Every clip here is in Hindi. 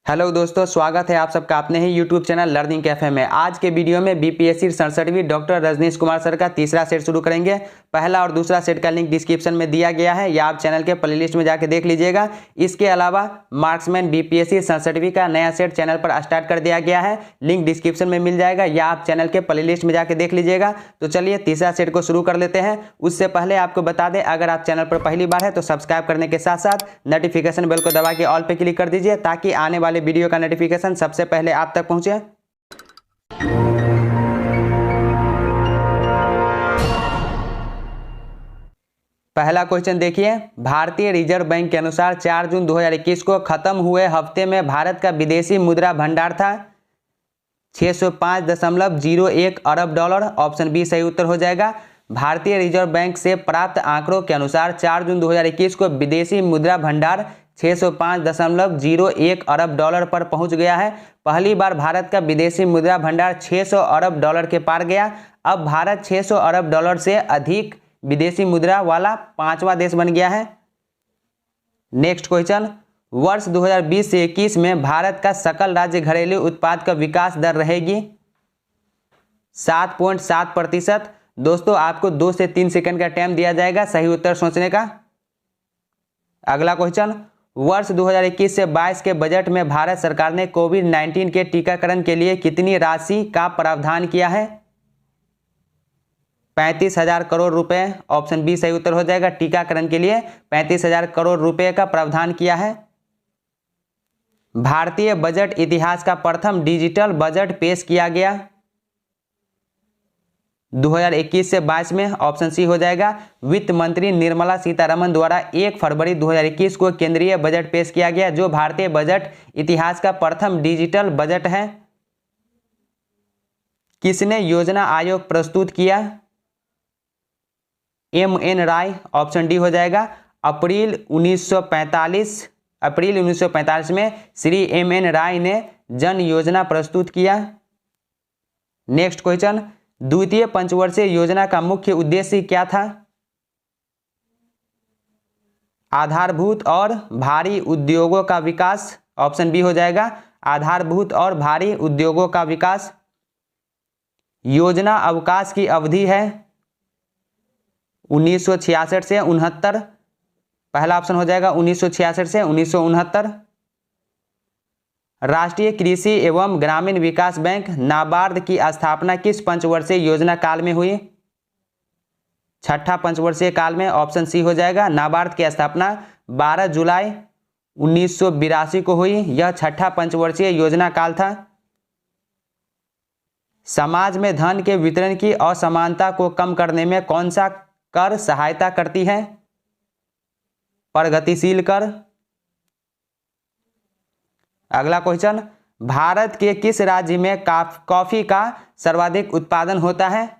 हेलो दोस्तों, स्वागत है आप सबका अपने ही यूट्यूब चैनल लर्निंग कैफे में। आज के वीडियो में बीपीएससी 67वीं डॉक्टर रजनीश कुमार सर का तीसरा सेट शुरू करेंगे। पहला और दूसरा सेट का लिंक डिस्क्रिप्शन में दिया गया है, या आप चैनल के प्लेलिस्ट में जाके देख लीजिएगा। इसके अलावा मार्क्समैन बीपीएससी 67वीं का नया सेट चैनल पर स्टार्ट कर दिया गया है, लिंक डिस्क्रिप्शन में मिल जाएगा, या आप चैनल के प्लेलिस्ट में जाके देख लीजिएगा। तो चलिए तीसरा सेट को शुरू कर लेते हैं। उससे पहले आपको बता दें, अगर आप चैनल पर पहली बार है तो सब्सक्राइब करने के साथ साथ नोटिफिकेशन बेल को दबा के ऑल पे क्लिक कर दीजिए, ताकि आने वाले वीडियो का नोटिफिकेशन सबसे पहले आप तक पहुंचे। पहला क्वेश्चन देखिए, भारतीय रिजर्व बैंक के अनुसार 4 जून 2021 को खत्म हुए हफ्ते में भारत का विदेशी मुद्रा भंडार था 605.01 अरब डॉलर। ऑप्शन बी सही उत्तर हो जाएगा। भारतीय रिजर्व बैंक से प्राप्त आंकड़ों के अनुसार 4 जून 2021 को विदेशी मुद्रा भंडार 605.01 अरब डॉलर पर पहुंच गया है। पहली बार भारत का विदेशी मुद्रा भंडार 600 अरब डॉलर के पार गया। अब भारत 600 अरब डॉलर से अधिक विदेशी मुद्रा वाला 5वां देश बन गया है। नेक्स्ट क्वेश्चन, वर्ष 2020 से 21 में भारत का सकल राज्य घरेलू उत्पाद का विकास दर रहेगी 7.7%। दोस्तों, आपको 2 से 3 सेकंड का टाइम दिया जाएगा सही उत्तर सोचने का। अगला क्वेश्चन, वर्ष 2021 से 22 के बजट में भारत सरकार ने कोविड-19 के टीकाकरण के लिए कितनी राशि का प्रावधान किया है? 35,000 करोड़ रुपए। ऑप्शन बी सही उत्तर हो जाएगा। टीकाकरण के लिए 35,000 करोड़ रुपए का प्रावधान किया है। भारतीय बजट इतिहास का प्रथम डिजिटल बजट पेश किया गया 2021 से 22 में। ऑप्शन सी हो जाएगा। वित्त मंत्री निर्मला सीतारमण द्वारा 1 फरवरी 2021 को केंद्रीय बजट पेश किया गया, जो भारतीय बजट इतिहास का प्रथम डिजिटल बजट है। किसने योजना आयोग प्रस्तुत किया? एम.एन. राय। ऑप्शन डी हो जाएगा। अप्रैल 1945 में श्री एम.एन. राय ने जन योजना प्रस्तुत किया। नेक्स्ट क्वेश्चन, द्वितीय पंचवर्षीय योजना का मुख्य उद्देश्य क्या था? आधारभूत और भारी उद्योगों का विकास। ऑप्शन बी हो जाएगा। आधारभूत और भारी उद्योगों का विकास। योजना अवकाश की अवधि है 1966 से 69। पहला ऑप्शन हो जाएगा 1966 से 1969। राष्ट्रीय कृषि एवं ग्रामीण विकास बैंक नाबार्ड की स्थापना किस पंचवर्षीय योजना काल में हुई? छठा पंचवर्षीय काल में। ऑप्शन सी हो जाएगा। नाबार्ड की स्थापना 12 जुलाई 1982 को हुई। यह छठा पंचवर्षीय योजना काल था। समाज में धन के वितरण की असमानता को कम करने में कौन सा कर सहायता करती है? प्रगतिशील कर। अगला क्वेश्चन, भारत के किस राज्य में कॉफी का सर्वाधिक उत्पादन होता है?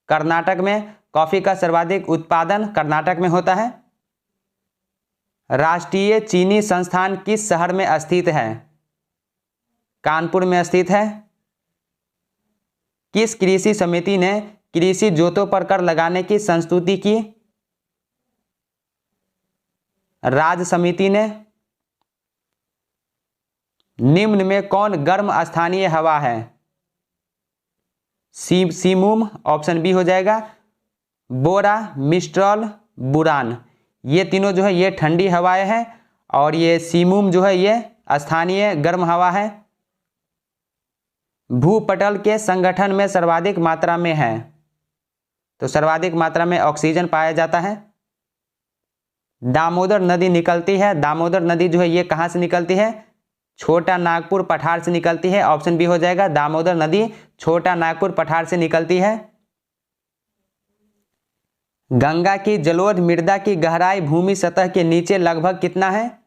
कर्नाटक में। कॉफी का सर्वाधिक उत्पादन कर्नाटक में होता है। राष्ट्रीय चीनी संस्थान किस शहर में स्थित है? कानपुर में स्थित है। किस कृषि समिति ने कृषि जोतों पर कर लगाने की संस्तुति की? राज्य समिति ने। निम्न में कौन गर्म स्थानीय हवा है? सीमूम। ऑप्शन बी हो जाएगा। बोरा, मिस्ट्रल, बुरान। ये तीनों जो है ये ठंडी हवाएं हैं, और ये सीमूम जो है ये स्थानीय गर्म हवा है। भूपटल के संगठन में सर्वाधिक मात्रा में है, तो सर्वाधिक मात्रा में ऑक्सीजन पाया जाता है। दामोदर नदी निकलती है। दामोदर नदी जो है ये कहां से निकलती है? छोटा नागपुर पठार से निकलती है। ऑप्शन बी हो जाएगा। दामोदर नदी छोटा नागपुर पठार से निकलती है। गंगा की जलोढ़ मृदा की गहराई भूमि सतह के नीचे लगभग कितना है?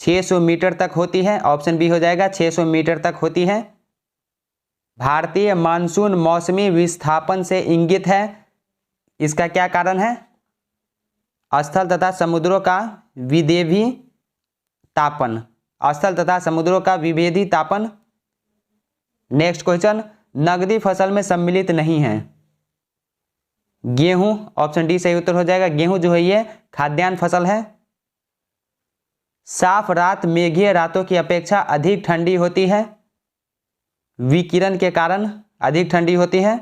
600 मीटर तक होती है। ऑप्शन बी हो जाएगा। 600 मीटर तक होती है। भारतीय मानसून मौसमी विस्थापन से इंगित है। इसका क्या कारण है? स्थल तथा समुद्रों का विभेदी तापन। स्थल तथा समुद्रों का विभेदी तापन। नेक्स्ट क्वेश्चन, नगदी फसल में सम्मिलित नहीं है। गेहूं। ऑप्शन डी सही उत्तर हो जाएगा। गेहूं जो है ये खाद्यान्न फसल है। साफ रात मेघीय रातों की अपेक्षा अधिक ठंडी होती है, विकिरण के कारण अधिक ठंडी होती है।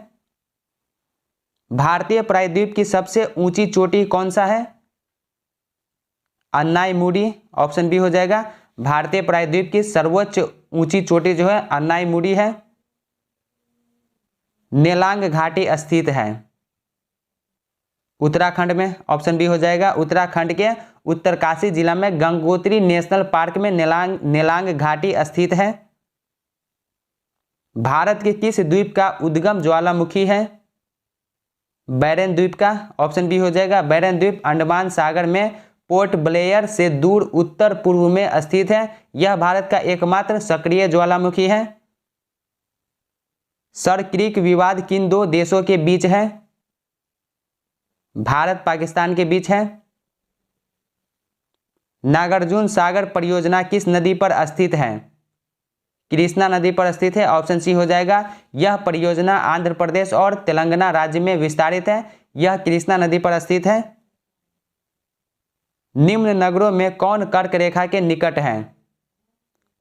भारतीय प्रायद्वीप की सबसे ऊंची चोटी कौन सा है? अन्नाईमुडी, ऑप्शन बी हो जाएगा। भारतीय प्रायद्वीप की सर्वोच्च ऊंची चोटी जो है अन्नाईमुडी है, नेलांग घाटी स्थित है उत्तराखंड में, ऑप्शन बी हो जाएगा। उत्तराखंड के उत्तरकाशी जिला में गंगोत्री नेशनल पार्क में नेलांग घाटी स्थित है। भारत के किस द्वीप का उद्गम ज्वालामुखी है? बैरन द्वीप का, ऑप्शन बी हो जाएगा। बैरन द्वीप अंडमान सागर में पोर्ट ब्लेयर से दूर उत्तर पूर्व में स्थित है। यह भारत का एकमात्र सक्रिय ज्वालामुखी है। सर क्रीक विवाद किन दो देशों के बीच है? भारत पाकिस्तान के बीच है। नागार्जुन सागर परियोजना किस नदी पर स्थित है? कृष्णा नदी पर स्थित है, ऑप्शन सी हो जाएगा। यह परियोजना आंध्र प्रदेश और तेलंगाना राज्य में विस्तारित है। यह कृष्णा नदी पर स्थित है। निम्न नगरों में कौन कर्क रेखा के निकट है?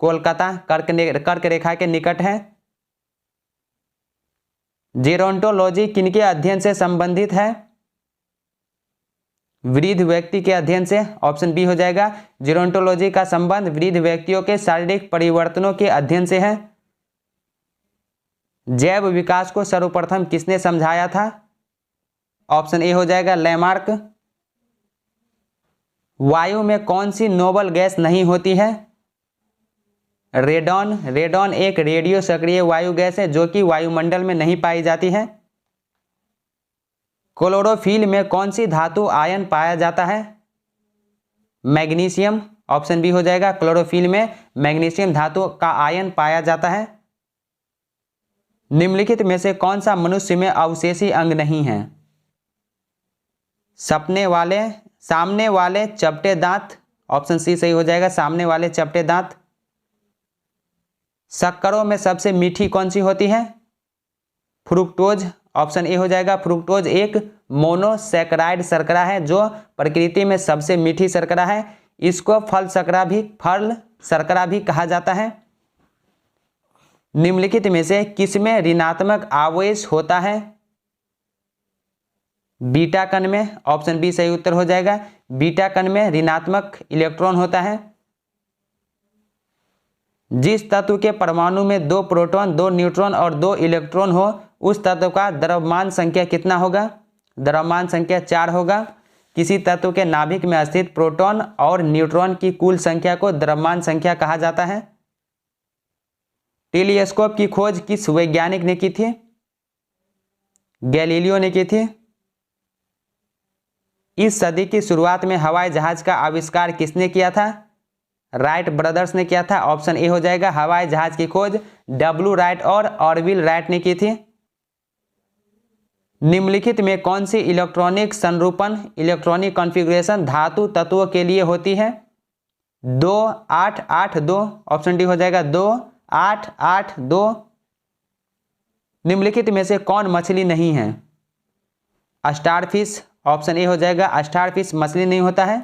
कोलकाता कर्क रेखा के निकट है। जेरोंटोलॉजी किनके अध्ययन से संबंधित है? वृद्ध व्यक्ति के अध्ययन से, ऑप्शन बी हो जाएगा। जेरोंटोलॉजी का संबंध वृद्ध व्यक्तियों के शारीरिक परिवर्तनों के अध्ययन से है। जैव विकास को सर्वप्रथम किसने समझाया था? ऑप्शन ए हो जाएगा, लैमार्क। वायु में कौन सी नोबल गैस नहीं होती है? रेडॉन। रेडॉन एक रेडियो सक्रिय वायु गैस है जो कि वायुमंडल में नहीं पाई जाती है। क्लोरोफिल में कौन सी धातु आयन पाया जाता है? मैग्नीशियम, ऑप्शन बी हो जाएगा। क्लोरोफिल में मैग्नीशियम धातु का आयन पाया जाता है। निम्नलिखित में से कौन सा मनुष्य में अवशेषी अंग नहीं है? सामने वाले चपटे दांत, ऑप्शन सी सही हो जाएगा। सामने वाले चपटे दांत। शक्करों में सबसे मीठी कौन सी होती है? फ्रुक्टोज, ऑप्शन ए हो जाएगा। फ्रुक्टोज एक मोनोसैकराइड शर्करा है जो प्रकृति में सबसे मीठी शर्करा है। इसको फल शर्करा भी कहा जाता है। निम्नलिखित में से किसमें ऋणात्मक आवेश होता है? बीटा कण में, ऑप्शन बी सही उत्तर हो जाएगा। बीटा कण में ऋणात्मक इलेक्ट्रॉन होता है। जिस तत्व के परमाणु में 2 प्रोटॉन 2 न्यूट्रॉन और 2 इलेक्ट्रॉन हो उस तत्व का द्रव्यमान संख्या कितना होगा? द्रव्यमान संख्या 4 होगा। किसी तत्व के नाभिक में स्थित प्रोटॉन और न्यूट्रॉन की कुल संख्या को द्रव्यमान संख्या कहा जाता है। टेलीस्कोप की खोज किस वैज्ञानिक ने की थी? गैलीलियो ने की थी। इस सदी की शुरुआत में हवाई जहाज का आविष्कार किसने किया था? राइट ब्रदर्स ने किया था, ऑप्शन ए हो जाएगा। हवाई जहाज की खोज डब्ल्यू राइट और ऑरविल राइट ने की थी। निम्नलिखित में कौन सी इलेक्ट्रॉनिक संरूपण इलेक्ट्रॉनिक कॉन्फ़िगरेशन धातु तत्वों के लिए होती है? 2-8-8-2, ऑप्शन डी हो जाएगा। 2-8-8-2। निम्नलिखित में से कौन मछली नहीं है? स्टारफिश, ऑप्शन ए हो जाएगा। स्टारफिश मछली नहीं होता है।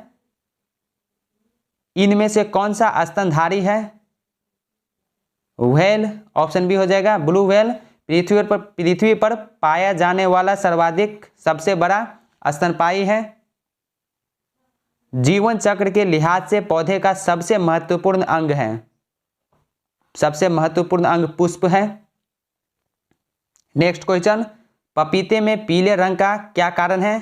इनमें से कौन सा स्तनधारी है? व्हेल, ऑप्शन बी हो जाएगा। ब्लू व्हेल पृथ्वी पर पाया जाने वाला सर्वाधिक सबसे बड़ा स्तनपायी है। जीवन चक्र के लिहाज से पौधे का सबसे महत्वपूर्ण अंग है। सबसे महत्वपूर्ण अंग पुष्प है। नेक्स्ट क्वेश्चन, पपीते में पीले रंग का क्या कारण है?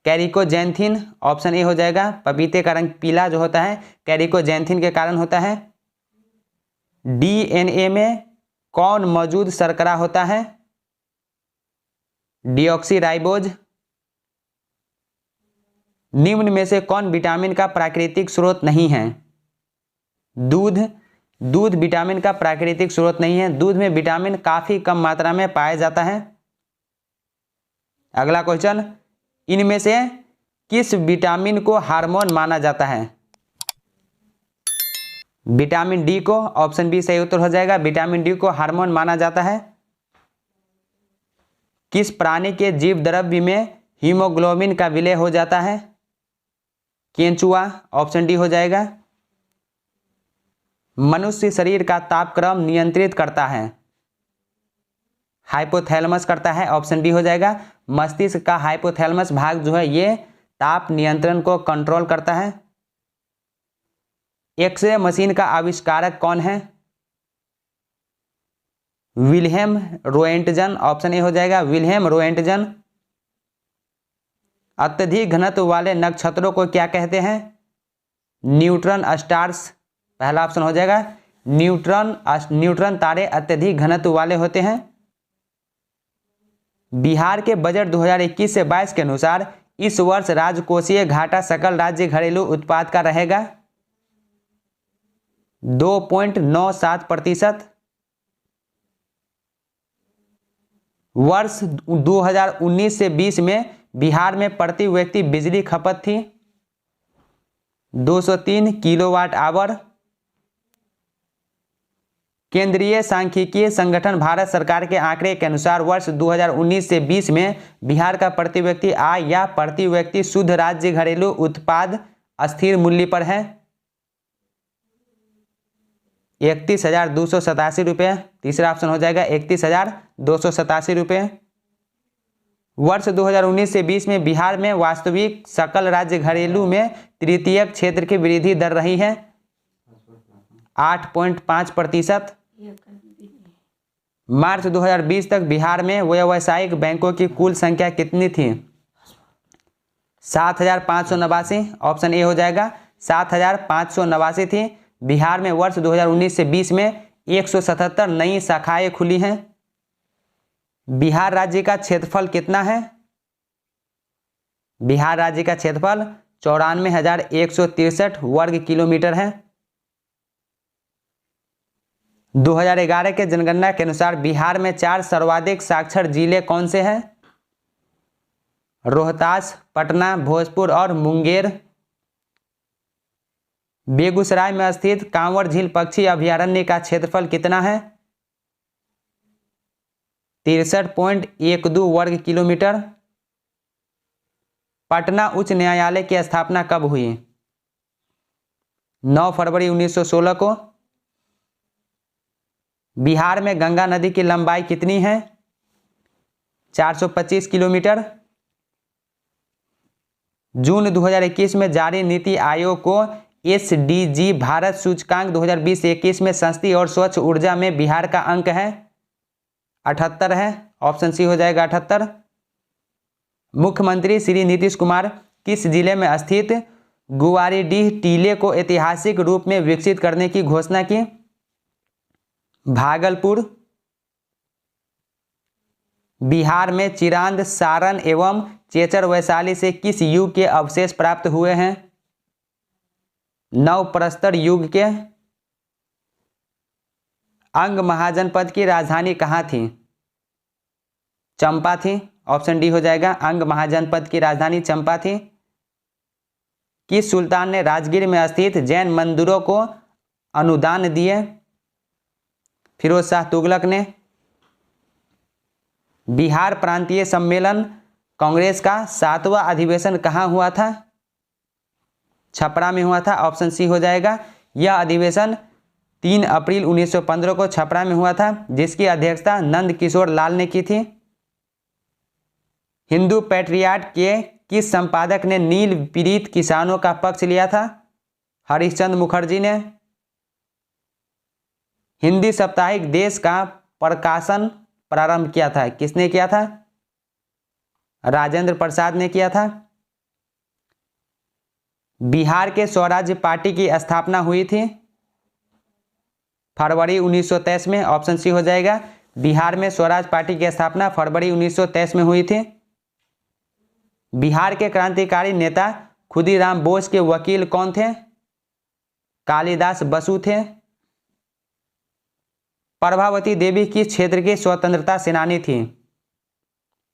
कैरिकोजेंथिन, ऑप्शन ए हो जाएगा। पपीते का रंग पीला जो होता है कैरिकोजेंथिन के कारण होता है। डीएनए में कौन मौजूद शर्करा होता है? डीऑक्सीराइबोज। निम्न में से कौन विटामिन का प्राकृतिक स्रोत नहीं है? दूध विटामिन का प्राकृतिक स्रोत नहीं है। दूध में विटामिन काफी कम मात्रा में पाया जाता है। अगला क्वेश्चन, इनमें से किस विटामिन को हार्मोन माना जाता है? विटामिन डी को, ऑप्शन बी सही उत्तर हो जाएगा। विटामिन डी को हार्मोन माना जाता है। किस प्राणी के जीव द्रव्य में हीमोग्लोबिन का विलय हो जाता है? केंचुआ, ऑप्शन डी हो जाएगा। मनुष्य शरीर का तापक्रम नियंत्रित करता है, हाइपोथैलेमस करता है, ऑप्शन डी हो जाएगा। मस्तिष्क का हाइपोथैलेमस भाग जो है ये ताप नियंत्रण को कंट्रोल करता है। एक्सरे मशीन का आविष्कारक कौन है? विल्हेम रोएंटजन, ऑप्शन ए हो जाएगा विल्हेम रोएंटजन। अत्यधिक घनत्व वाले नक्षत्रों को क्या कहते हैं? न्यूट्रॉन स्टार्स, पहला ऑप्शन हो जाएगा। न्यूट्रॉन तारे अत्यधिक घनत्व वाले होते हैं। बिहार के बजट 2021 से 22 के अनुसार इस वर्ष राजकोषीय घाटा सकल राज्य घरेलू उत्पाद का रहेगा 2.97%। वर्ष 2019 से 20 में बिहार में प्रति व्यक्ति बिजली खपत थी 203 किलोवाट आवर। केंद्रीय सांख्यिकीय संगठन भारत सरकार के आंकड़े के अनुसार वर्ष 2019 से 20 में बिहार का प्रति व्यक्ति आय या प्रति व्यक्ति शुद्ध राज्य घरेलू उत्पाद स्थिर मूल्य पर है 31,287 रुपये। तीसरा ऑप्शन हो जाएगा 31,287 रुपये। वर्ष 2019 से 20 में बिहार में वास्तविक सकल राज्य घरेलू में तृतीयक क्षेत्र की वृद्धि दर रही है 8.5%। मार्च 2020 तक बिहार में व्यावसायिक बैंकों की कुल संख्या कितनी थी? 7,589, ऑप्शन ए हो जाएगा 7,589 थी। बिहार में वर्ष 2019 से 20 में 177 नई शाखाएं खुली हैं। बिहार राज्य का क्षेत्रफल कितना है? बिहार राज्य का क्षेत्रफल 94,163 वर्ग किलोमीटर है। 2011 के जनगणना के अनुसार बिहार में 4 सर्वाधिक साक्षर जिले कौन से हैं? रोहतास, पटना, भोजपुर और मुंगेर। बेगूसराय में स्थित कांवर झील पक्षी अभयारण्य का क्षेत्रफल कितना है? 63.12 वर्ग किलोमीटर। पटना उच्च न्यायालय की स्थापना कब हुई? 9 फरवरी 1916 को। बिहार में गंगा नदी की लंबाई कितनी है? 425 किलोमीटर। जून 2021 में जारी नीति आयोग को SDG भारत सूचकांक 2020-21 में सस्ती और स्वच्छ ऊर्जा में बिहार का अंक है 78 है, ऑप्शन सी हो जाएगा 78। मुख्यमंत्री श्री नीतीश कुमार किस जिले में स्थित गुवारीडीह टीले को ऐतिहासिक रूप में विकसित करने की घोषणा की? भागलपुर। बिहार में चिरांद, सारण एवं चेचर वैशाली से किस युग के अवशेष प्राप्त हुए हैं? नवप्रस्तर युग के। अंग महाजनपद की राजधानी कहाँ थी? चंपा थी, ऑप्शन डी हो जाएगा। अंग महाजनपद की राजधानी चंपा थी। किस सुल्तान ने राजगीर में स्थित जैन मंदिरों को अनुदान दिए? फिरोज शाह तुगलक ने। बिहार प्रांतीय सम्मेलन कांग्रेस का 7वां अधिवेशन कहाँ हुआ था? छपरा में हुआ था, ऑप्शन सी हो जाएगा। यह अधिवेशन 3 अप्रैल 1915 को छपरा में हुआ था, जिसकी अध्यक्षता नंद किशोर लाल ने की थी। हिंदू पैट्रियाट के किस संपादक ने नील पीड़ित किसानों का पक्ष लिया था? हरिश्चंद्र मुखर्जी ने। हिंदी साप्ताहिक देश का प्रकाशन प्रारंभ किया था, किसने किया था? राजेंद्र प्रसाद ने किया था। बिहार के स्वराज्य पार्टी की स्थापना हुई थी फरवरी 1923 में, ऑप्शन सी हो जाएगा। बिहार में स्वराज पार्टी की स्थापना फरवरी 1923 में हुई थी। बिहार के क्रांतिकारी नेता खुदीराम बोस के वकील कौन थे? कालिदास बसु थे। प्रभावती देवी किस क्षेत्र की स्वतंत्रता सेनानी थी?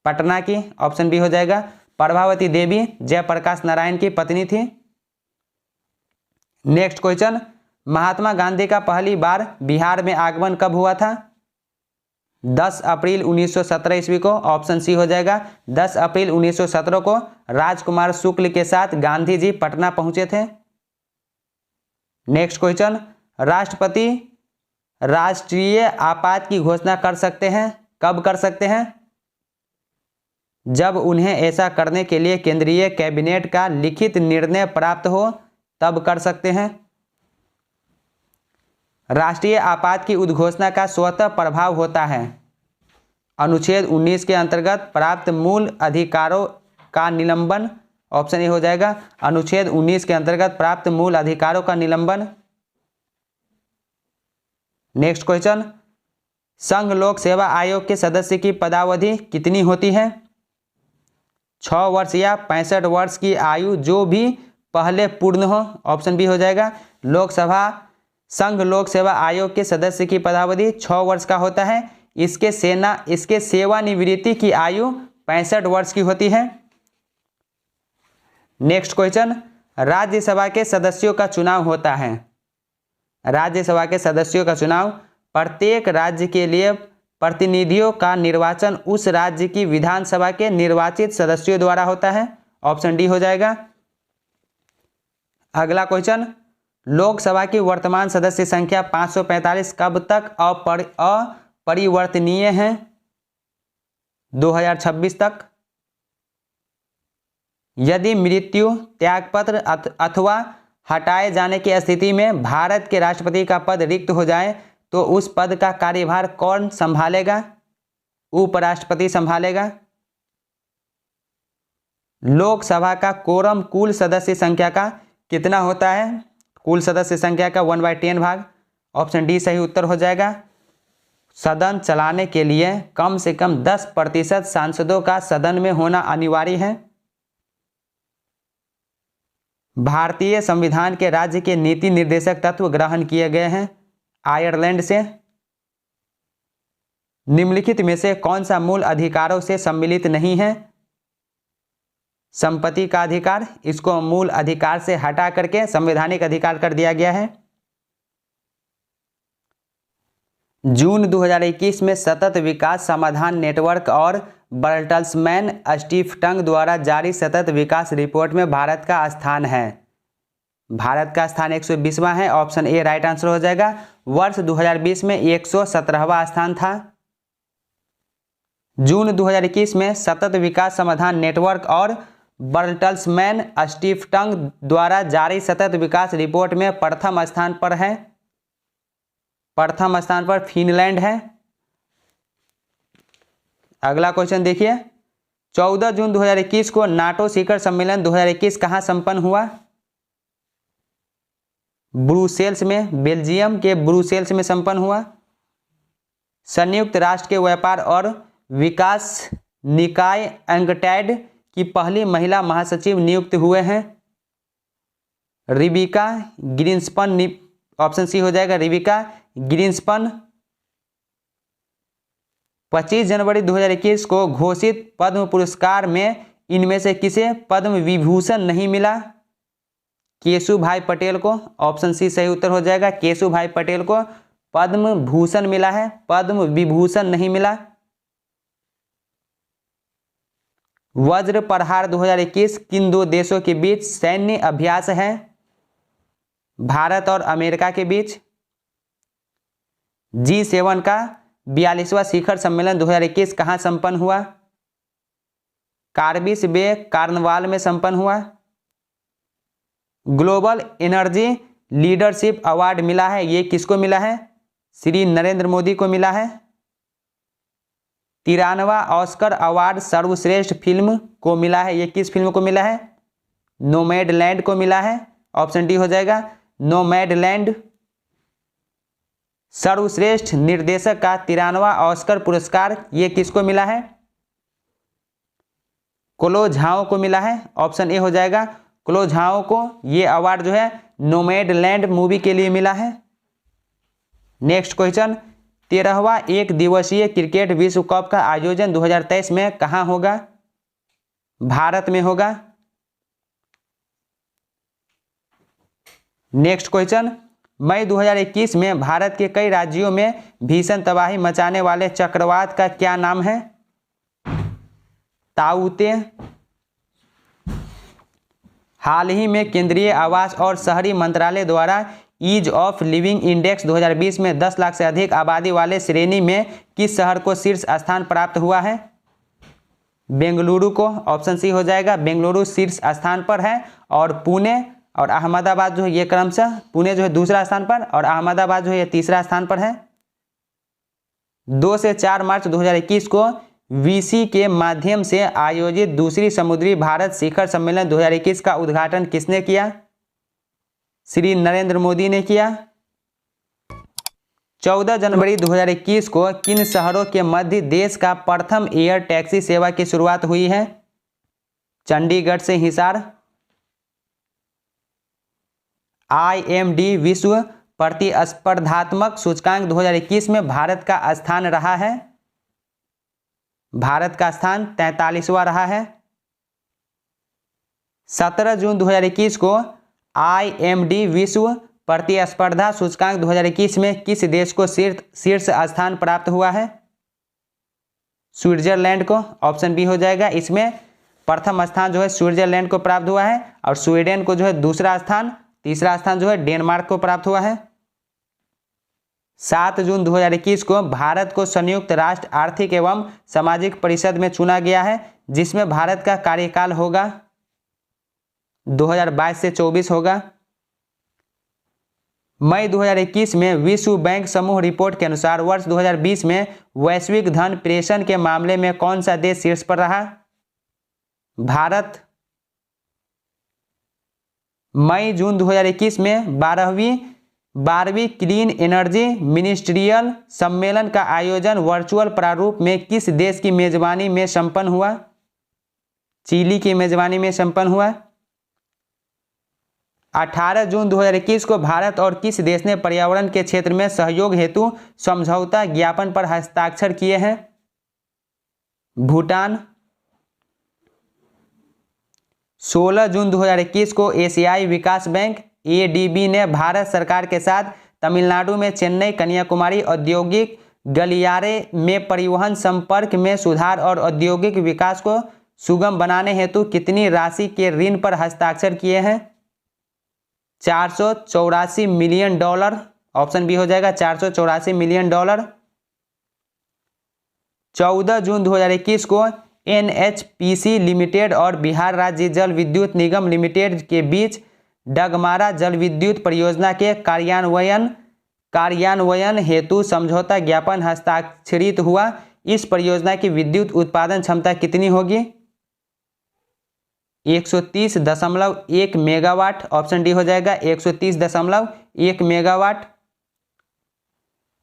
पटना की, ऑप्शन बी हो जाएगा। प्रभावती देवी जयप्रकाश नारायण की पत्नी थी। नेक्स्ट क्वेश्चन, महात्मा गांधी का पहली बार बिहार में आगमन कब हुआ था? 10 अप्रैल 1917 ईस्वी को, ऑप्शन सी हो जाएगा 10 अप्रैल 1917 को राजकुमार शुक्ल के साथ गांधी जी पटना पहुंचे थे। नेक्स्ट क्वेश्चन, राष्ट्रपति राष्ट्रीय आपात की घोषणा कर सकते हैं, कब कर सकते हैं? जब उन्हें ऐसा करने के लिए केंद्रीय कैबिनेट का लिखित निर्णय प्राप्त हो, तब कर सकते हैं। राष्ट्रीय आपात की उद्घोषणा का स्वतः प्रभाव होता है अनुच्छेद 19 के अंतर्गत प्राप्त मूल अधिकारों का निलंबन, ऑप्शन ए हो जाएगा अनुच्छेद 19 के अंतर्गत प्राप्त मूल अधिकारों का निलंबन। नेक्स्ट क्वेश्चन, संघ लोक सेवा आयोग के सदस्य की पदावधि कितनी होती है? 6 वर्ष या 65 वर्ष की आयु जो भी पहले पूर्ण हो, ऑप्शन बी हो जाएगा संघ लोक सेवा आयोग के सदस्य की पदावधि 6 वर्ष का होता है। इसके सेवानिवृत्ति की आयु 65 वर्ष की होती है। नेक्स्ट क्वेश्चन, राज्यसभा के सदस्यों का चुनाव होता है। राज्यसभा के सदस्यों का चुनाव प्रत्येक राज्य के लिए प्रतिनिधियों का निर्वाचन उस राज्य की विधानसभा के निर्वाचित सदस्यों द्वारा होता है, ऑप्शन डी हो जाएगा। अगला क्वेश्चन, लोकसभा की वर्तमान सदस्य संख्या 545 कब तक अपरिवर्तनीय है? 2026 तक। यदि मृत्यु, त्यागपत्र अथवा हटाए जाने की स्थिति में भारत के राष्ट्रपति का पद रिक्त हो जाए तो उस पद का कार्यभार कौन संभालेगा? उपराष्ट्रपति संभालेगा। लोकसभा का कोरम कुल सदस्य संख्या का कितना होता है? कुल सदस्य संख्या का 1/10 भाग, ऑप्शन डी सही उत्तर हो जाएगा। सदन चलाने के लिए कम से कम 10% सांसदों का सदन में होना अनिवार्य है। भारतीय संविधान के राज्य के नीति निर्देशक तत्व ग्रहण किए गए हैं आयरलैंड से। निम्नलिखित में से कौन सा मूल अधिकारों से सम्मिलित नहीं है? संपत्ति का अधिकार, इसको मूल अधिकार से हटा करके संवैधानिक अधिकार कर दिया गया है। जून 2021 में सतत विकास समाधान नेटवर्क और बर्टल्समैन स्टीफटंग द्वारा जारी सतत विकास रिपोर्ट में भारत का स्थान है। भारत का स्थान 120वां है, ऑप्शन ए राइट आंसर हो जाएगा। वर्ष 2020 में 117वां स्थान था। जून 2021 में सतत विकास समाधान नेटवर्क और बर्टल्समैन स्टीफटंग द्वारा जारी सतत विकास रिपोर्ट में प्रथम स्थान पर है। प्रथम स्थान पर फिनलैंड है। अगला क्वेश्चन देखिए, 14 जून 2021 को नाटो शिखर सम्मेलन 2021 कहां संपन्न हुआ? ब्रुसेल्स में, बेल्जियम के ब्रुसेल्स में संपन्न हुआ। संयुक्त राष्ट्र के व्यापार और विकास निकाय एंगटैड की पहली महिला महासचिव नियुक्त हुए हैं रिबिका ग्रीन्सपन, ऑप्शन सी हो जाएगा रिबिका ग्रीन्सपन। 25 जनवरी 2021 को घोषित पद्म पुरस्कार में इनमें से किसे पद्म विभूषण नहीं मिला? केशु भाई पटेल को, ऑप्शन सी सही उत्तर हो जाएगा। केशु भाई पटेल को पद्म भूषण मिला है, पद्म विभूषण नहीं मिला। वज्र प्रहार 2021 किन दो देशों के बीच सैन्य अभ्यास है? भारत और अमेरिका के बीच। G7 का 42वां शिखर सम्मेलन 2021 कहां संपन्न हुआ? कार्बिस बे कार्नवाल में संपन्न हुआ। ग्लोबल एनर्जी लीडरशिप अवार्ड मिला है, ये किसको मिला है? श्री नरेंद्र मोदी को मिला है। 93वां ऑस्कर अवार्ड सर्वश्रेष्ठ फिल्म को मिला है, ये किस फिल्म को मिला है? नोमैडलैंड को मिला है, ऑप्शन डी हो जाएगा नोमैडलैंड। सर्वश्रेष्ठ निर्देशक का 93वां ऑस्कर पुरस्कार ये किसको मिला है? क्लो झाओ को मिला है, ऑप्शन ए हो जाएगा क्लो झाओ को। ये अवार्ड जो है नोमैडलैंड मूवी के लिए मिला है। नेक्स्ट क्वेश्चन, 13वां एक दिवसीय क्रिकेट विश्व कप का आयोजन 2023 में कहां होगा? भारत में होगा। नेक्स्ट क्वेश्चन, मई 2021 में भारत के कई राज्यों में भीषण तबाही मचाने वाले चक्रवात का क्या नाम है? ताऊते। हाल ही में केंद्रीय आवास और शहरी मंत्रालय द्वारा ईज ऑफ लिविंग इंडेक्स 2020 में 10 लाख से अधिक आबादी वाले श्रेणी में किस शहर को शीर्ष स्थान प्राप्त हुआ है? बेंगलुरु को। ऑप्शन सी हो जाएगा, बेंगलुरु शीर्ष स्थान पर है और पुणे और अहमदाबाद जो है ये क्रमशः, पुणे जो है दूसरा स्थान पर और अहमदाबाद जो है ये तीसरा स्थान पर है। 2 से 4 मार्च 2021 को वीसी के माध्यम से आयोजित दूसरी समुद्री भारत शिखर सम्मेलन 2021 का उद्घाटन किसने किया? श्री नरेंद्र मोदी ने किया। 14 जनवरी 2021 को किन शहरों के मध्य देश का प्रथम एयर टैक्सी सेवा की शुरुआत हुई है? चंडीगढ़ से हिसार। IMD विश्व प्रतिस्पर्धात्मक सूचकांक 2021 में भारत का स्थान रहा है? भारत का स्थान 43वां रहा है। 17 जून 2021 को IMD विश्व प्रतिस्पर्धा सूचकांक 2021 में किस देश को शीर्ष स्थान प्राप्त हुआ है? स्विट्जरलैंड को। ऑप्शन बी हो जाएगा। इसमें प्रथम स्थान जो है स्विट्जरलैंड को प्राप्त हुआ है और स्वीडन को जो है दूसरा स्थान, तीसरा स्थान जो है डेनमार्क को प्राप्त हुआ है। 7 जून 2021 को भारत को संयुक्त राष्ट्र आर्थिक एवं सामाजिक परिषद में चुना गया है, जिसमें भारत का कार्यकाल होगा 2022 से 24 होगा। मई 2021 में विश्व बैंक समूह रिपोर्ट के अनुसार वर्ष 2020 में वैश्विक धन प्रेषण के मामले में कौन सा देश शीर्ष पर रहा? भारत। मई जून 2021 में 12वीं क्लीन एनर्जी मिनिस्ट्रियल सम्मेलन का आयोजन वर्चुअल प्रारूप में किस देश की मेजबानी में संपन्न हुआ? चिली की मेजबानी में संपन्न हुआ। 18 जून 2021 को भारत और किस देश ने पर्यावरण के क्षेत्र में सहयोग हेतु समझौता ज्ञापन पर हस्ताक्षर किए हैं? भूटान। 16 जून 2021 को एशियाई विकास बैंक ADB ने भारत सरकार के साथ तमिलनाडु में चेन्नई कन्याकुमारी औद्योगिक गलियारे में परिवहन संपर्क में सुधार और औद्योगिक विकास को सुगम बनाने हेतु कितनी राशि के ऋण पर हस्ताक्षर किए हैं? $484 मिलियन। ऑप्शन बी हो जाएगा, $484 मिलियन। 14 जून 2021 को NHPC लिमिटेड और बिहार राज्य जल विद्युत निगम लिमिटेड के बीच डगमारा जल विद्युत परियोजना के कार्यान्वयन हेतु समझौता ज्ञापन हस्ताक्षरित हुआ। इस परियोजना की विद्युत उत्पादन क्षमता कितनी होगी? 130.1 मेगावाट। ऑप्शन डी हो जाएगा, 130.1 मेगावाट।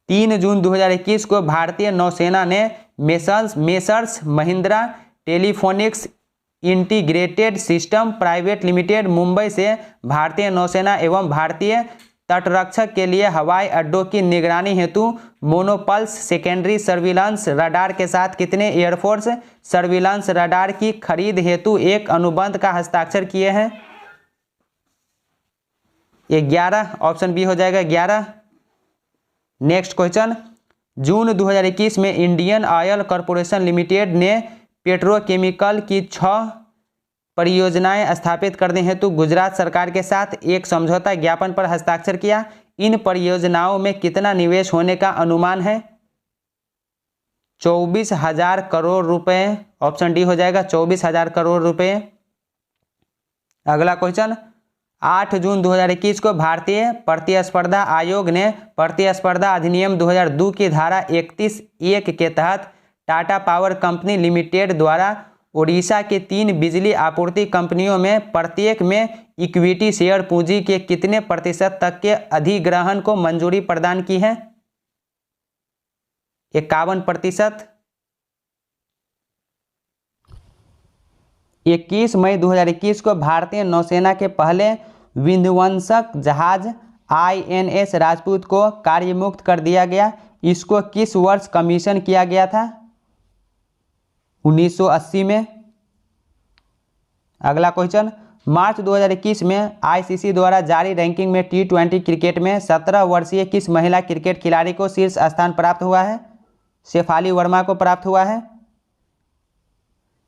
3 जून 2021 को भारतीय नौसेना ने messrs Mahindra telephonics integrated system private limited Mumbai से भारतीय नौसेना एवं भारतीय तटरक्षक के लिए हवाई अड्डों की निगरानी हेतु मोनोपल्स सेकेंडरी सर्विलांस रडार के साथ कितने एयरफोर्स सर्विलांस रडार की खरीद हेतु एक अनुबंध का हस्ताक्षर किए हैं? 11। ऑप्शन बी हो जाएगा 11। नेक्स्ट क्वेश्चन, जून 2021 में इंडियन ऑयल कॉरपोरेशन लिमिटेड ने पेट्रोकेमिकल की 6 परियोजनाएं स्थापित करने हेतु गुजरात सरकार के साथ एक समझौता ज्ञापन पर हस्ताक्षर किया। इन परियोजनाओं में कितना निवेश होने का अनुमान है? 24,000 करोड़ रुपए। ऑप्शन डी हो जाएगा, 24,000 करोड़ रुपए। अगला क्वेश्चन, 8 जून 2021 को भारतीय प्रतिस्पर्धा आयोग ने प्रतिस्पर्धा अधिनियम 2002 की धारा 31(1) के तहत टाटा पावर कंपनी लिमिटेड द्वारा ओडिशा के 3 बिजली आपूर्ति कंपनियों में प्रत्येक में इक्विटी शेयर पूंजी के कितने प्रतिशत तक के अधिग्रहण को मंजूरी प्रदान की है? 51%। 21 मई 2021 को भारतीय नौसेना के पहले विध्वंसक जहाज INS राजपूत को कार्यमुक्त कर दिया गया। इसको किस वर्ष कमीशन किया गया था? 1980 में। अगला क्वेश्चन, मार्च 2021 में आईसीसी द्वारा जारी रैंकिंग में T20 क्रिकेट में 17 वर्षीय किस महिला क्रिकेट खिलाड़ी को शीर्ष स्थान प्राप्त हुआ है? शेफाली वर्मा को प्राप्त हुआ है।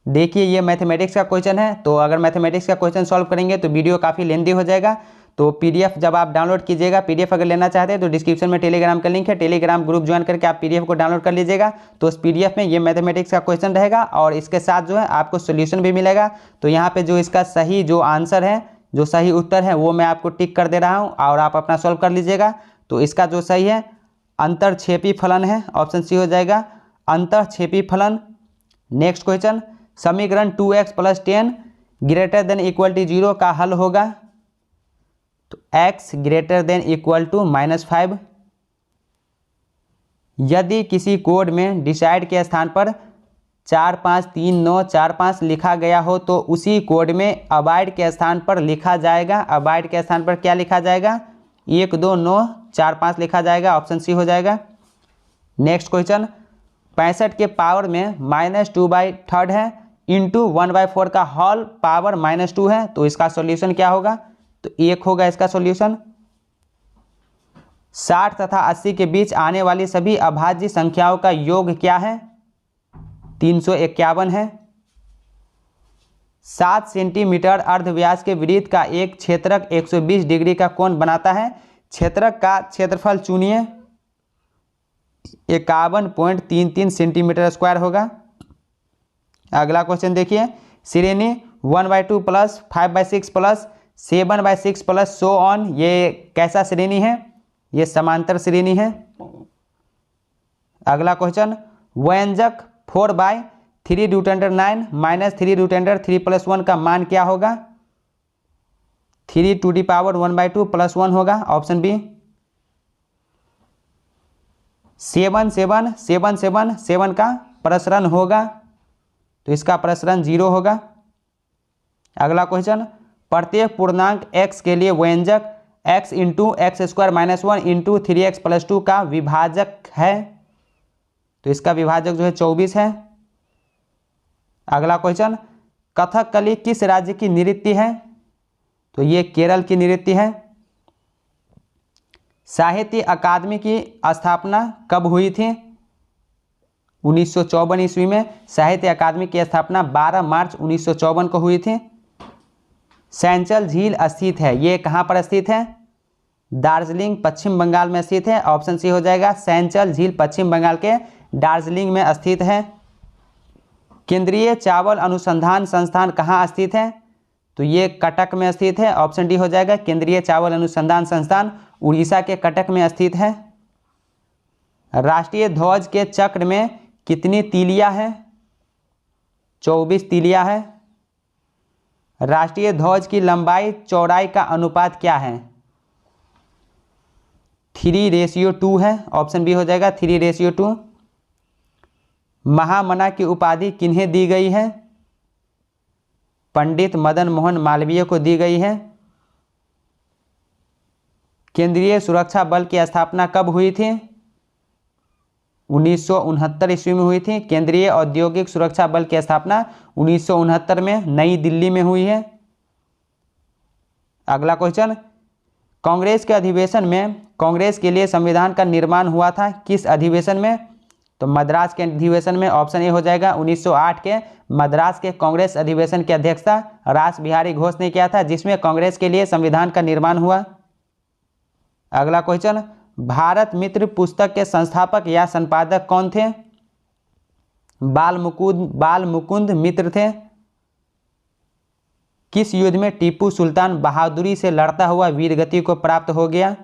देखिए ये मैथमेटिक्स का क्वेश्चन है, तो अगर मैथमेटिक्स का क्वेश्चन सॉल्व करेंगे तो वीडियो काफ़ी लेंदी हो जाएगा। तो पीडीएफ जब आप डाउनलोड कीजिएगा, पीडीएफ अगर लेना चाहते हैं तो डिस्क्रिप्शन में टेलीग्राम का लिंक है, टेलीग्राम ग्रुप ज्वाइन करके आप पीडीएफ को डाउनलोड कर लीजिएगा। तो उस पीडीएफ में ये मैथमेटिक्स का क्वेश्चन रहेगा और इसके साथ जो है आपको सोल्यूशन भी मिलेगा। तो यहाँ पे जो इसका सही जो आंसर है, जो सही उत्तर है वो मैं आपको टिक कर दे रहा हूँ और आप अपना सॉल्व कर लीजिएगा। तो इसका जो सही है अंतरक्षेपी फलन है, ऑप्शन सी हो जाएगा अंतरक्षेपी फलन। नेक्स्ट क्वेश्चन, समीकरण 2x + 10 > 0 का हल होगा? तो x > -5। यदि किसी कोड में डिसाइड के स्थान पर 453945 लिखा गया हो तो उसी कोड में अवॉइड के स्थान पर लिखा जाएगा, अवॉइड के स्थान पर क्या लिखा जाएगा? 12945 लिखा जाएगा, ऑप्शन सी हो जाएगा। नेक्स्ट क्वेश्चन, 65 के पावर में -2/3 है इंटू 1/4 का होल पावर -2 है, तो इसका सॉल्यूशन क्या होगा? तो 1 होगा इसका सॉल्यूशन। 60 तथा 80 के बीच आने वाली सभी अभाज्य संख्याओं का योग क्या है? 351 है। 7 सेंटीमीटर अर्धव्यास के वृत्त का एक क्षेत्रक 120 डिग्री का कोण बनाता है। क्षेत्रक का क्षेत्रफल चुनिए। 51.33 सेंटीमीटर स्क्वायर होगा। अगला क्वेश्चन देखिए, श्रेणी 1/2 + 5/6 + 7/6 + सो ऑन, ये कैसा श्रेणी है? ये समांतर श्रेणी है। अगला क्वेश्चन, व्यंजक 4/3√9 - 3√3 + 1 का मान क्या होगा? 3⁻1/2 + 1 होगा, ऑप्शन बी। 7 7 7 7 7 का प्रसरण होगा, तो इसका प्रसरण 0 होगा। अगला क्वेश्चन, प्रत्येक पूर्णांक x के लिए व्यंजक x × x² - 1 × 3x + 2 का विभाजक है, तो इसका विभाजक जो है 24 है। अगला क्वेश्चन, कथकली किस राज्य की नृत्य है? तो ये केरल की नृत्य है। साहित्य अकादमी की स्थापना कब हुई थी? 1954 ईस्वी में साहित्य अकादमी की स्थापना 12 मार्च 1954 को हुई थी। सैंचल झील स्थित है, ये कहाँ पर स्थित है? दार्जिलिंग पश्चिम बंगाल में स्थित है, ऑप्शन सी हो जाएगा। सैंचल झील पश्चिम बंगाल के दार्जिलिंग में स्थित है। केंद्रीय चावल अनुसंधान संस्थान कहाँ स्थित है? तो ये कटक में स्थित है, ऑप्शन डी हो जाएगा। केंद्रीय चावल अनुसंधान संस्थान उड़ीसा के कटक में स्थित है। राष्ट्रीय ध्वज के चक्र में कितनी तीलियां हैं? 24 तीलियां है। राष्ट्रीय ध्वज की लंबाई चौड़ाई का अनुपात क्या है? 3:2 है, ऑप्शन बी हो जाएगा 3:2। महामना की उपाधि किन्हें दी गई है? पंडित मदन मोहन मालवीय को दी गई है। केंद्रीय सुरक्षा बल की स्थापना कब हुई थी? 1969 ईस्वी में हुई थी। केंद्रीय औद्योगिक सुरक्षा बल की स्थापना 1969 में नई दिल्ली में हुई है। अगला क्वेश्चन, कांग्रेस के अधिवेशन में कांग्रेस के लिए संविधान का निर्माण हुआ था, किस अधिवेशन में? तो मद्रास के अधिवेशन में, ऑप्शन ए हो जाएगा। 1908 के मद्रास के कांग्रेस अधिवेशन की अध्यक्षता रास बिहारी घोष ने किया था, जिसमें कांग्रेस के लिए संविधान का निर्माण हुआ। अगला क्वेश्चन, भारत मित्र पुस्तक के संस्थापक या संपादक कौन थे? बाल मुकुंद मित्र थे। किस युद्ध में टीपू सुल्तान बहादुरी से लड़ता हुआ वीरगति को प्राप्त हो गया?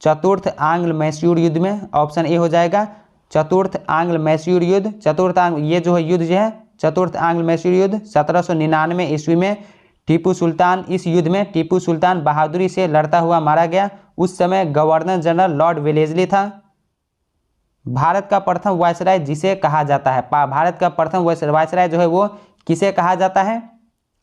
चतुर्थ आंग्ल मैसूर युद्ध में, ऑप्शन ए हो जाएगा। चतुर्थ आंग्ल मैसूर युद्ध, ये जो है युद्ध जो है चतुर्थ आंग्ल मैसूर युद्ध 1799 ईस्वी में इस युद्ध में टीपू सुल्तान बहादुरी से लड़ता हुआ मारा गया। उस समय गवर्नर जनरल लॉर्ड वेलेस्ली था। भारत का प्रथम वायसराय जिसे कहा जाता है, भारत का प्रथम वायसराय जो है वो किसे कहा जाता है?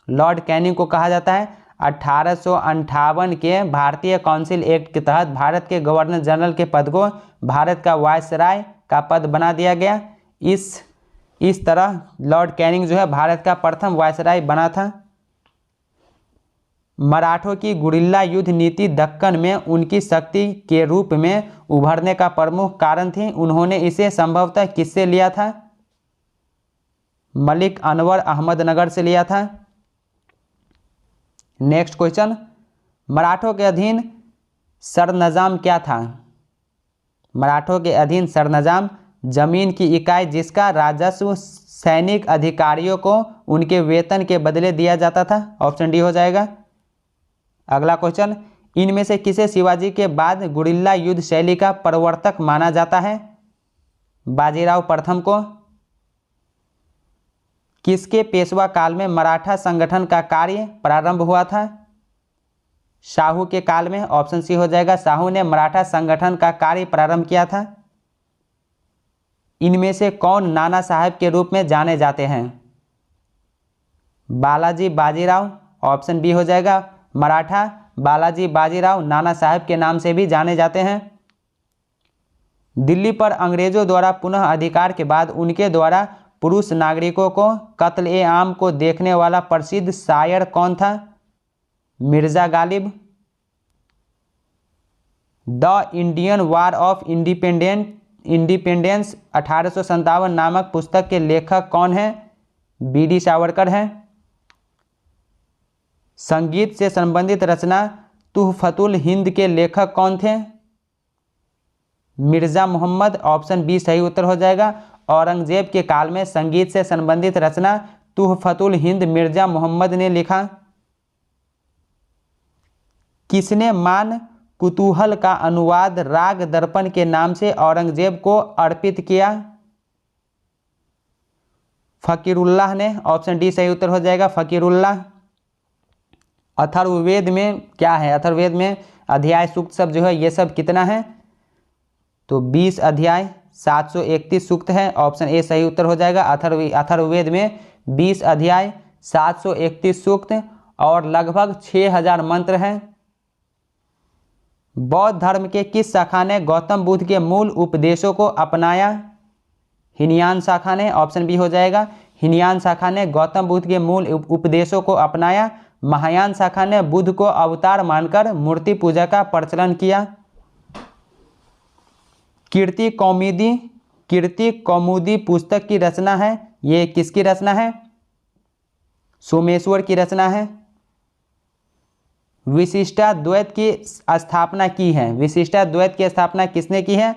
लॉर्ड कैनिंग को कहा जाता है। 1858 के भारतीय काउंसिल एक्ट के तहत भारत के गवर्नर जनरल के पद को भारत का वायसराय का पद बना दिया गया। इस तरह लॉर्ड कैनिंग जो है भारत का प्रथम वायसराय बना था। मराठों की गुरिल्ला युद्ध नीति दक्कन में उनकी शक्ति के रूप में उभरने का प्रमुख कारण थी। उन्होंने इसे संभवतः किससे लिया था? मलिक अनवर अहमदनगर से लिया था। नेक्स्ट क्वेश्चन, मराठों के अधीन सरनजाम क्या था? मराठों के अधीन सरनजाम जमीन की इकाई जिसका राजस्व सैनिक अधिकारियों को उनके वेतन के बदले दिया जाता था। ऑप्शन डी हो जाएगा। अगला क्वेश्चन, इनमें से किसे शिवाजी के बाद गुरिल्ला युद्ध शैली का प्रवर्तक माना जाता है? बाजीराव प्रथम को। किसके पेशवा काल में मराठा संगठन का कार्य प्रारंभ हुआ था? शाहू के काल में। ऑप्शन सी हो जाएगा, शाहू ने मराठा संगठन का कार्य प्रारंभ किया था। इनमें से कौन नाना साहब के रूप में जाने जाते हैं? बालाजी बाजीराव। ऑप्शन बी हो जाएगा, मराठा बालाजी बाजीराव नाना साहब के नाम से भी जाने जाते हैं। दिल्ली पर अंग्रेजों द्वारा पुनः अधिकार के बाद उनके द्वारा पुरुष नागरिकों को कत्ल-ए-आम को देखने वाला प्रसिद्ध शायर कौन था? Mirza Ghalib. The Indian war of independence 1857 नामक पुस्तक के लेखक कौन हैं? बी.डी. सावरकर हैं। संगीत से संबंधित रचना तुहफतुल हिंद के लेखक कौन थे? मिर्जा मोहम्मद। ऑप्शन बी सही उत्तर हो जाएगा। औरंगजेब के काल में संगीत से संबंधित रचना तुहफतुल हिंद मिर्जा मोहम्मद ने लिखा। किसने मान कुतूहल का अनुवाद राग दर्पण के नाम से औरंगजेब को अर्पित किया? फकीरुल्लाह ने। ऑप्शन डी सही उत्तर हो जाएगा, फकीरुल्लाह। अथर्ववेद में क्या है? अथर्ववेद में अध्याय सूक्त सब जो है ये सब कितना है? तो 20 अध्याय 731 सूक्त है। ऑप्शन ए सही उत्तर हो जाएगा। अथर्ववेद में 20 अध्याय 731 सूक्त और लगभग 6000 मंत्र हैं। बौद्ध धर्म के किस शाखा ने गौतम बुद्ध के मूल उपदेशों को अपनाया? हीनयान शाखा ने। ऑप्शन बी हो जाएगा, हीनयान शाखा ने गौतम बुद्ध के मूल उपदेशों को अपनाया। महायान शाखा ने बुद्ध को अवतार मानकर मूर्ति पूजा का प्रचलन किया। कीर्ति कौमुदी पुस्तक की रचना है, ये किसकी रचना है? सोमेश्वर की रचना है। विशिष्टाद्वैत की स्थापना की है। विशिष्टाद्वैत की स्थापना किसने की है?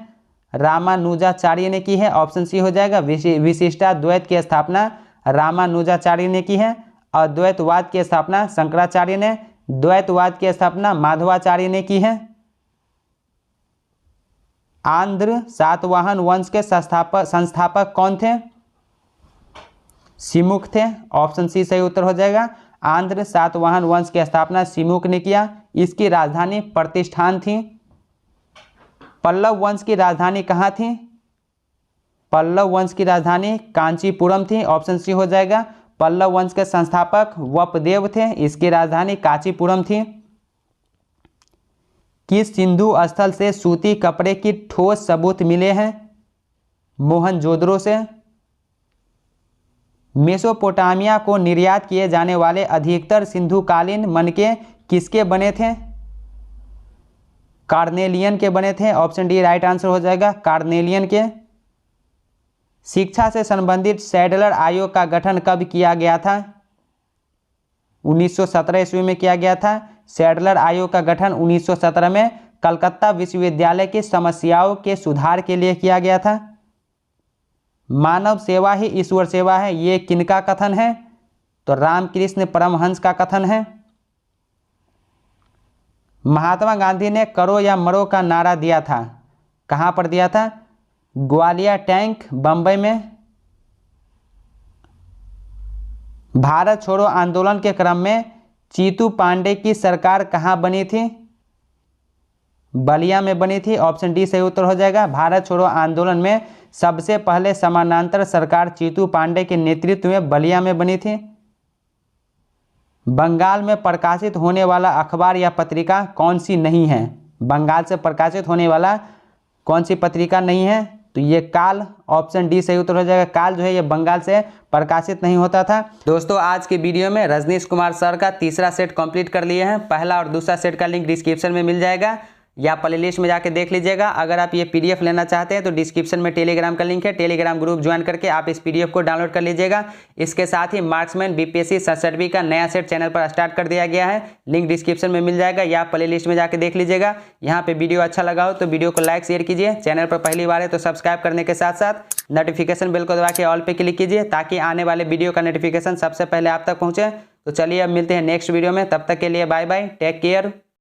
रामानुजाचार्य ने की है। ऑप्शन सी हो जाएगा, विशिष्टाद्वैत की स्थापना रामानुजाचार्य ने की है। अद्वैतवाद की स्थापना शंकराचार्य ने। द्वैतवाद की स्थापना माधवाचार्य ने की है। आंध्र सातवाहन वंश के संस्थापक कौन थे? सिमुक थे। ऑप्शन सी सही उत्तर हो जाएगा। आंध्र सातवाहन वंश की स्थापना सिमुक ने किया। इसकी राजधानी प्रतिष्ठान थी। पल्लव वंश की राजधानी कहाँ थी? पल्लव वंश की राजधानी कांचीपुरम थी। ऑप्शन सी हो जाएगा। पल्लव वंश के संस्थापक वपदेव थे। इसकी राजधानी कांचीपुरम थी। किस सिंधु स्थल से सूती कपड़े की ठोस सबूत मिले हैं? मोहनजोदड़ो से। मेसोपोटामिया को निर्यात किए जाने वाले अधिकतर सिंधुकालीन मनके किसके बने थे? कार्नेलियन के बने थे। ऑप्शन डी राइट आंसर हो जाएगा, कार्नेलियन के। शिक्षा से संबंधित सैडलर आयोग का गठन कब किया गया था? 1917 ईस्वी में किया गया था। सैडलर आयोग का गठन 1917 में कलकत्ता विश्वविद्यालय की समस्याओं के सुधार के लिए किया गया था। मानव सेवा ही ईश्वर सेवा है, ये किनका कथन है? तो रामकृष्ण परमहंस का कथन है। महात्मा गांधी ने करो या मरो का नारा दिया था, कहां पर दिया था? ग्वालियर टैंक, बंबई में। भारत छोड़ो आंदोलन के क्रम में चीतू पांडे की सरकार कहां बनी थी? बलिया में बनी थी। ऑप्शन डी सही उत्तर हो जाएगा। भारत छोड़ो आंदोलन में सबसे पहले समानांतर सरकार चीतू पांडे के नेतृत्व में बलिया में बनी थी। बंगाल में प्रकाशित होने वाला अखबार या पत्रिका कौन सी नहीं है? बंगाल से प्रकाशित होने वाला कौन सी पत्रिका नहीं है? तो ये काल, ऑप्शन डी सही उत्तर हो जाएगा। काल जो है ये बंगाल से प्रकाशित नहीं होता था। दोस्तों आज के वीडियो में रजनीश कुमार सर का तीसरा सेट कंप्लीट कर लिए हैं। पहला और दूसरा सेट का लिंक डिस्क्रिप्शन में मिल जाएगा या प्लेलिस्ट में जाके देख लीजिएगा। अगर आप ये पीडीएफ लेना चाहते हैं तो डिस्क्रिप्शन में टेलीग्राम का लिंक है, टेलीग्राम ग्रुप ज्वाइन करके आप इस पीडीएफ को डाउनलोड कर लीजिएगा। इसके साथ ही मार्क्समैन बीपीएससी 67 का नया सेट चैनल पर स्टार्ट कर दिया गया है, लिंक डिस्क्रिप्शन में मिल जाएगा या प्लेलिस्ट में जाके देख लीजिएगा। यहाँ पे वीडियो अच्छा लगा हो तो वीडियो को लाइक शेयर कीजिए, चैनल पर पहली बार है तो सब्सक्राइब करने के साथ साथ नोटिफिकेशन बेल को दबा के ऑल पे क्लिक कीजिए ताकि आने वाले वीडियो का नोटिफिकेशन सबसे पहले आप तक पहुँचे। तो चलिए अब मिलते हैं नेक्स्ट वीडियो में, तब तक के लिए बाय बाय, टेक केयर।